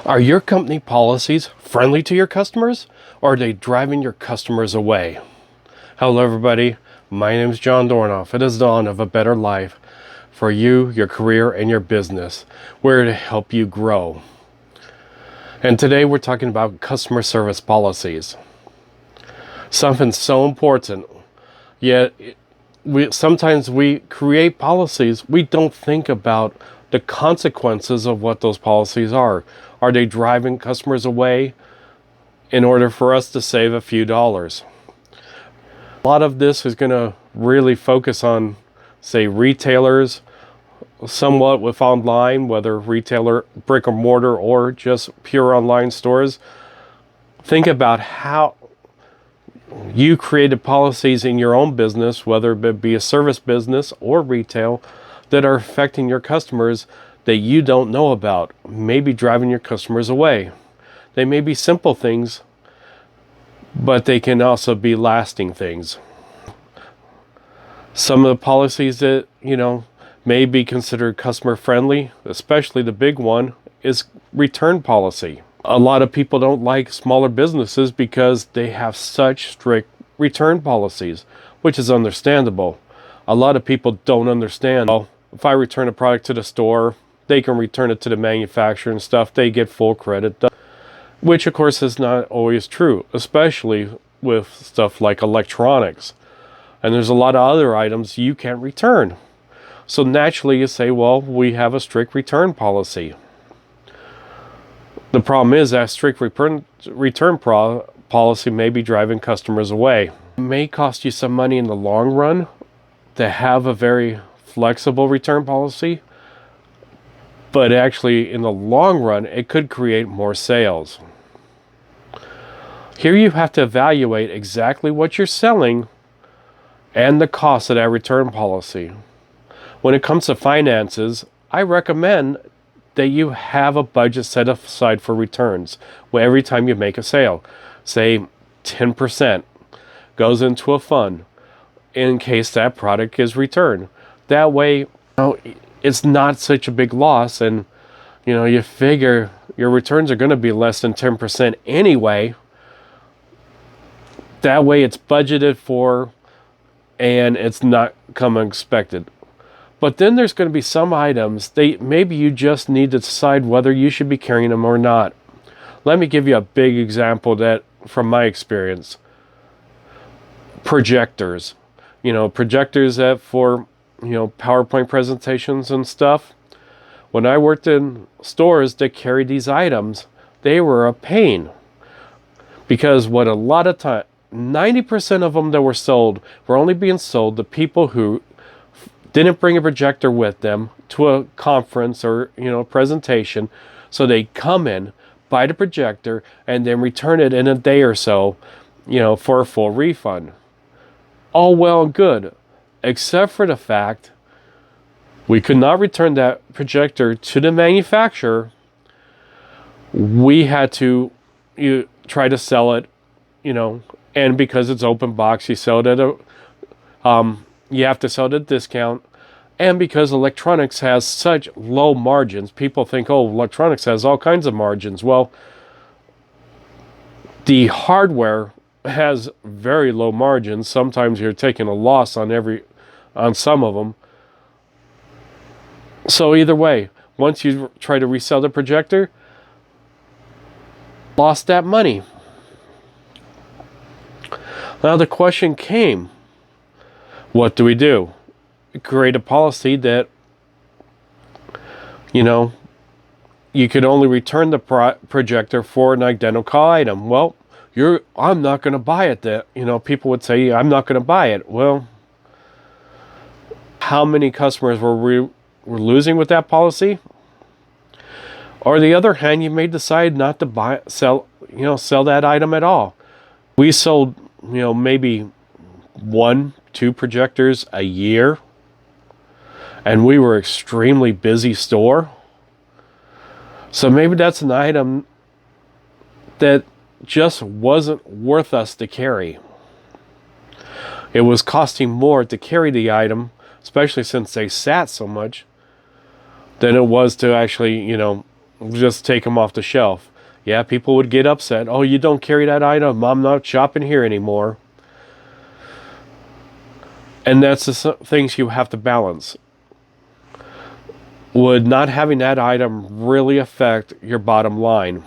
Are your company policies friendly to your customers, or are they driving your customers away? Hello everybody, my name is John Dornoff. It is dawn of a better life for you, your career, and your business. We're to help you grow. And today we're talking about customer service policies. Something so important, yet sometimes we create policies, we don't think about the consequences of what those policies are. Are they driving customers away in order for us to save a few dollars? A lot of this is going to really focus on, say, retailers, somewhat with online, whether retailer, brick and mortar, or just pure online stores. Think about how you created policies in your own business, whether it be a service business or retail, that are affecting your customers that you don't know about, maybe driving your customers away. They may be simple things, but they can also be lasting things. Some of the policies that, may be considered customer friendly, especially the big one, is return policy. A lot of people don't like smaller businesses because they have such strict return policies, which is understandable. A lot of people don't understand, well, if I return a product to the store, they can return it to the manufacturer and stuff. They get full credit, which of course is not always true, especially with stuff like electronics. And there's a lot of other items you can't return. So naturally you say, well, we have a strict return policy. The problem is that strict return policy may be driving customers away. It may cost you some money in the long run to have a very flexible return policy, but actually in the long run it could create more sales. Here you have to evaluate exactly what you're selling and the cost of that return policy. When it comes to finances, I recommend that you have a budget set aside for returns where every time you make a sale, say 10% goes into a fund in case that product is returned. That way, it's not such a big loss, and you figure your returns are going to be less than 10% anyway. That way it's budgeted for and it's not come unexpected. But then there's going to be some items maybe you just need to decide whether you should be carrying them or not. Let me give you a big example that from my experience. Projectors. Projectors that for PowerPoint presentations and stuff. When I worked in stores that carried these items, they were a pain. Because what a lot of time, 90% of them that were sold were only being sold to people who didn't bring a projector with them to a conference or presentation. So they come in, buy the projector, and then return it in a day or so, for a full refund. All well and good, except for the fact we could not return that projector to the manufacturer. We had to try to sell it, and because it's open box, you sell it at you have to sell it at a discount. And because electronics has such low margins, people think, oh, electronics has all kinds of margins. Well, the hardware has very low margins. Sometimes you're taking a loss on some of them. So either way, once you try to resell the projector, lost that money. Now the question came, what do we do? Create a policy that you could only return the projector for an identical item. Well, I'm not going to buy it. That people would say, I'm not going to buy it. Well, how many customers were losing with that policy? Or the other hand, you may decide not to sell that item at all. We sold maybe 1-2 projectors a year, and we were extremely busy store. So maybe that's an item that just wasn't worth us to carry. It was costing more to carry the item, especially since they sat so much, than it was to actually, just take them off the shelf. Yeah, people would get upset. Oh, you don't carry that item. I'm not shopping here anymore. And that's the things you have to balance. Would not having that item really affect your bottom line?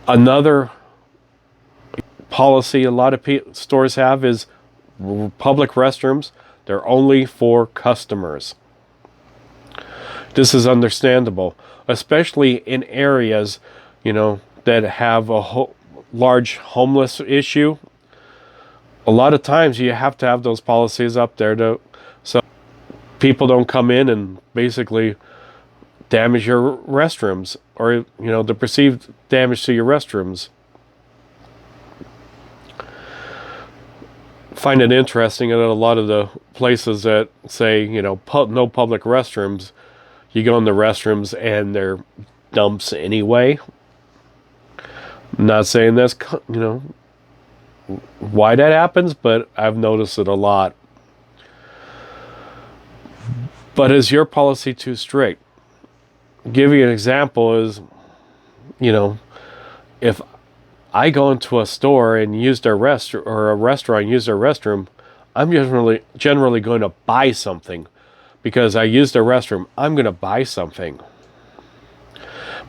Another policy a lot of stores have is public restrooms. They're only for customers. This is understandable, especially in areas, that have a large homeless issue. A lot of times you have to have those policies up there so people don't come in and basically damage your restrooms, or the perceived damage to your restrooms. Find it interesting that a lot of the places that say no public restrooms, you go in the restrooms and they're dumps anyway. I'm not saying that's why that happens, but I've noticed it a lot. But is your policy too strict? Give you an example is, if I go into a store and use their or a restaurant use their restroom, I'm generally going to buy something because I use their restroom. I'm going to buy something.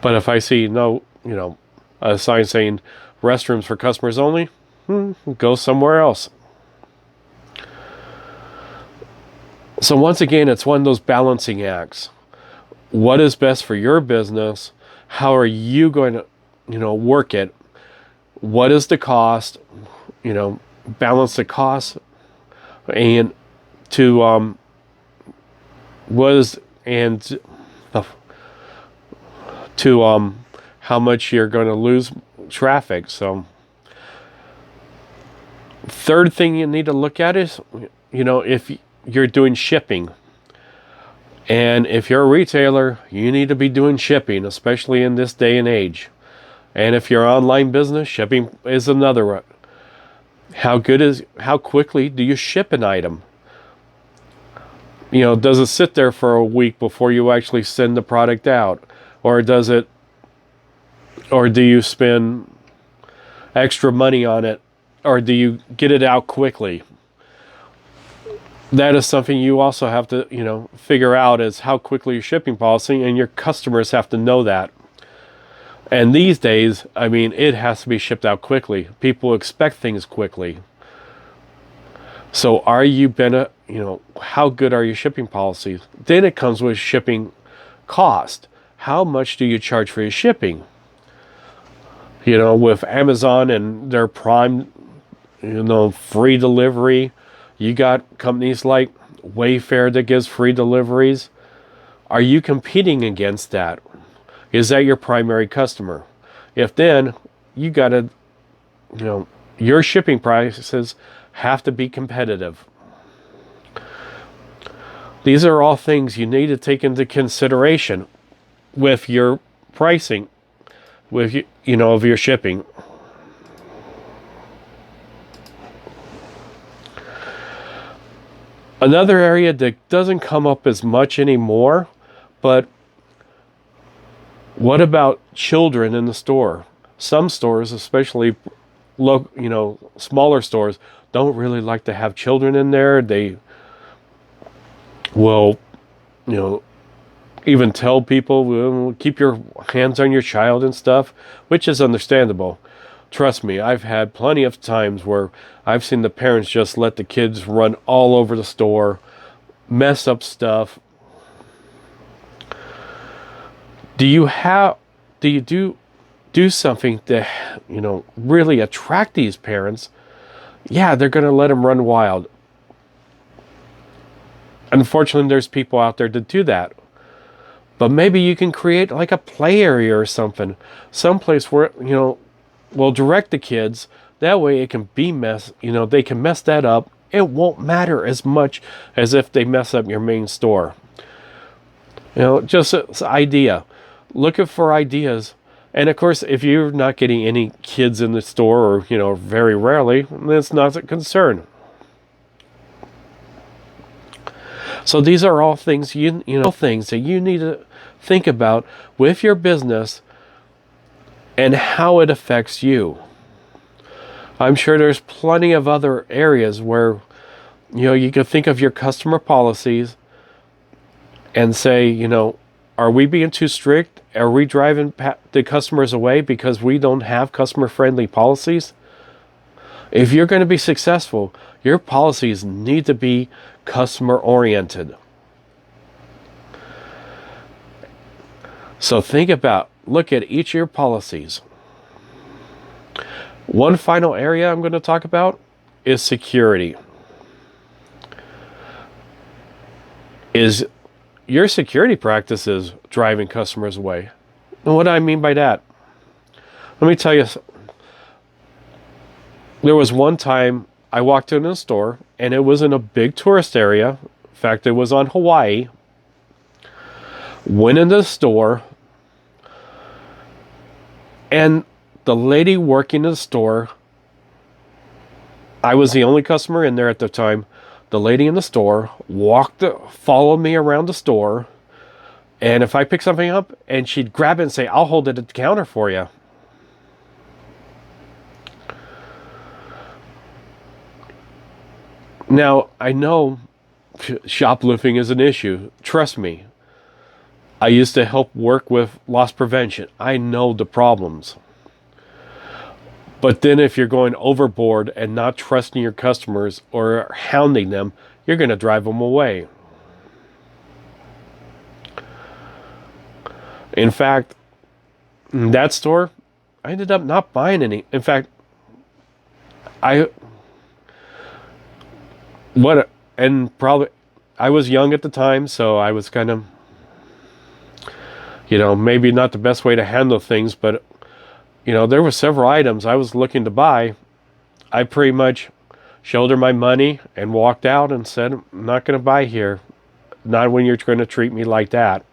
But if I see a sign saying restrooms for customers only, go somewhere else. So once again, it's one of those balancing acts. What is best for your business? How are you going to, work it? What is the cost? Balance the cost, and to how much you're going to lose traffic. So, third thing you need to look at is, if you're doing shipping. And if you're a retailer, you need to be doing shipping, especially in this day and age. And if you're online business, shipping is another. How quickly do you ship an item? Does it sit there for a week before you actually send the product out? Or do you spend extra money on it? Or do you get it out quickly? That is something you also have to, figure out, is how quickly your shipping policy, and your customers have to know that. And these days, it has to be shipped out quickly. People expect things quickly. So are you how good are your shipping policies? Then it comes with shipping cost. How much do you charge for your shipping? With Amazon and their Prime, free delivery. You got companies like Wayfair that gives free deliveries. Are you competing against that? Is that your primary customer? If then, you got to, your shipping prices have to be competitive. These are all things you need to take into consideration with your pricing, with of your shipping. Another area that doesn't come up as much anymore, but what about children in the store? Some stores, especially smaller stores, don't really like to have children in there. They will, even tell people, well, keep your hands on your child and stuff, which is understandable. Trust me, I've had plenty of times where I've seen the parents just let the kids run all over the store, mess up stuff. Do you do something to, really attract these parents? Yeah, they're going to let them run wild. Unfortunately, there's people out there that do that. But maybe you can create like a play area or something. Someplace where, will direct the kids. That way it can be they can mess that up. It won't matter as much as if they mess up your main store. Just an idea. Looking for ideas. And of course, if you're not getting any kids in the store, or, very rarely, then it's not a concern. So these are all things things that you need to think about with your business and how it affects you. I'm sure there's plenty of other areas where you can think of your customer policies and say, are we being too strict? Are we driving the customers away because we don't have customer-friendly policies? If you're going to be successful, your policies need to be customer-oriented. So look at each of your policies. One final area I'm going to talk about is security. Is your security practices driving customers away? And what do I mean by that? Let me tell you, there was one time I walked into a store and it was in a big tourist area. In fact, it was on Hawaii. Went into the store and the lady working in the store, I was the only customer in there at the time. The lady in the store followed me around the store, and if I pick something up, and she'd grab it and say, "I'll hold it at the counter for you." Now, I know shoplifting is an issue. Trust me. I used to help work with loss prevention. I know the problems. But then if you're going overboard and not trusting your customers or hounding them, you're going to drive them away. In fact, in that store, I ended up not buying any. In fact, I was young at the time, so I was kind of, maybe not the best way to handle things, but there were several items I was looking to buy. I pretty much showed her my money and walked out and said, "I'm not going to buy here. Not when you're going to treat me like that."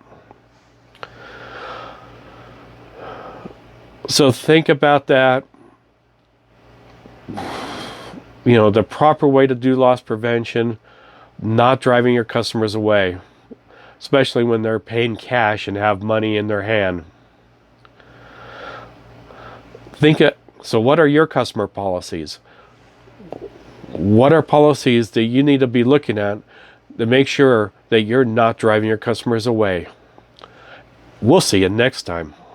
So think about that. The proper way to do loss prevention, not driving your customers away, especially when they're paying cash and have money in their hand. So what are your customer policies? What are policies that you need to be looking at to make sure that you're not driving your customers away? We'll see you next time.